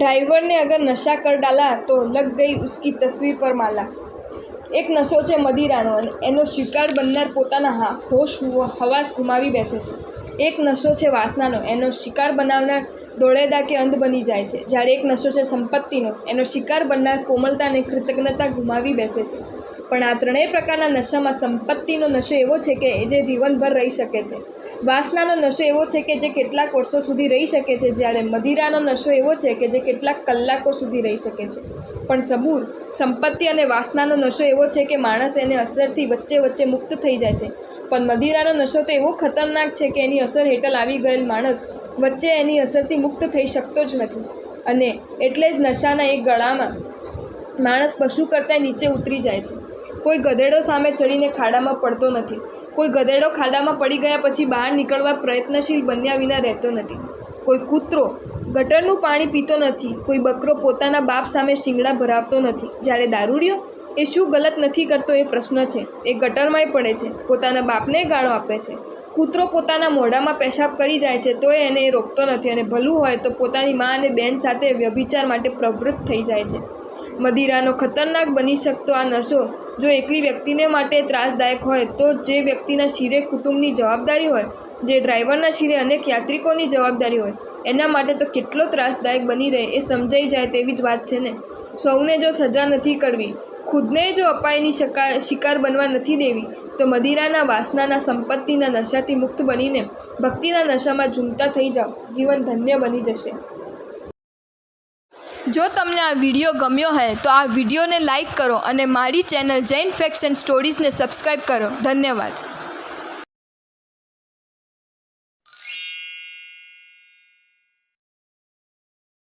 Driver ने अगर नशा कर डाला तो लग गई उसकी तस्वीर पर माला। एक नशो છે મદિરાનો અને એનો શિકાર બનનાર પોતાના હોશ હવાસ ગુમાવી બેસે છે। એક નશો છે વાસનાનો, એનો શિકાર બનાવનાર દોડેદા કે અંધ બની જાય છે। જ્યારે એક નશો છે સંપત્તિનો, એનો શિકાર બનનાર કોમલતા અને કૃતજ્ઞતા ગુમાવી બેસે છે। પણ આ ત્રણેય પ્રકારના નશામાં સંપત્તિનો નશો એવો છે કે જે જીવનભર રહી શકે છે। વાસનાનો નશો એવો છે કે જે કેટલાક વર્ષો સુધી રહી શકે છે, જ્યારે મદિરાનો નશો એવો છે કે જે કેટલાક કલાકો સુધી રહી શકે છે। પણ સબૂર સંપત્તિ અને વાસનાનો નશો એવો છે કે માણસ એની અસરથી વચ્ચે મુક્ત થઈ જાય છે। પણ મદિરાનો નશો તો એવો ખતરનાક છે કે એની અસર હેઠળ આવી ગયેલ માણસ વચ્ચે એની અસરથી મુક્ત થઈ શકતો જ નથી। અને એટલે જ નશાના એક ગળામાં માણસ પશુ કરતાં નીચે ઉતરી જાય છે। કોઈ ગધેડો સામે ચડીને ખાડામાં પડતો નથી। કોઈ ગધેડો ખાડામાં પડી ગયા પછી બહાર નીકળવા પ્રયત્નશીલ બન્યા વિના રહેતો નથી। કોઈ કૂતરો ગટરનું પાણી પીતો નથી। કોઈ બકરો પોતાના બાપ સામે શિંગડા ભરાવતો નથી। જ્યારે દારૂડિયો એ શું ગલત નથી કરતો એ પ્રશ્ન છે। એ ગટરમાંય પડે છે, પોતાના બાપને ગાળો આપે છે। કૂતરો પોતાના મોઢામાં પેશાબ કરી જાય છે તોય એને એ રોકતો નથી, અને ભલું હોય તો પોતાની મા અને બહેન સાથે વ્યભિચાર માટે પ્રવૃત્ત થઈ જાય છે। મદિરાનો ખતરનાક બની શકતો આ નશો જો એકલી વ્યક્તિને માટે ત્રાસદાયક હોય તો જે વ્યક્તિના શિરે કુટુંબની જવાબદારી હોય, જે ડ્રાઈવરના શિરે અનેક યાત્રિકોની જવાબદારી હોય, એના માટે તો કેટલો ત્રાસદાયક બની રહે એ સમજાઈ જાય તેવી જ વાત છે ને। સૌને જો સજા નથી કરવી, ખુદને જો અપાયની શિકાર બનવા નથી દેવી, તો મદિરાના વાસનાના સંપત્તિના નશાથી મુક્ત બનીને ભક્તિના નશામાં ઝૂમતા થઈ જાઓ, જીવન ધન્ય બની જશે। જો તમને આ વિડીયો ગમ્યો હોય તો આ વિડીયોને લાઈક કરો અને મારી ચેનલ જૈન ફેક્ટ્સ એન્ડ સ્ટોરીઝને સબસ્ક્રાઈબ કરો। ધન્યવાદ।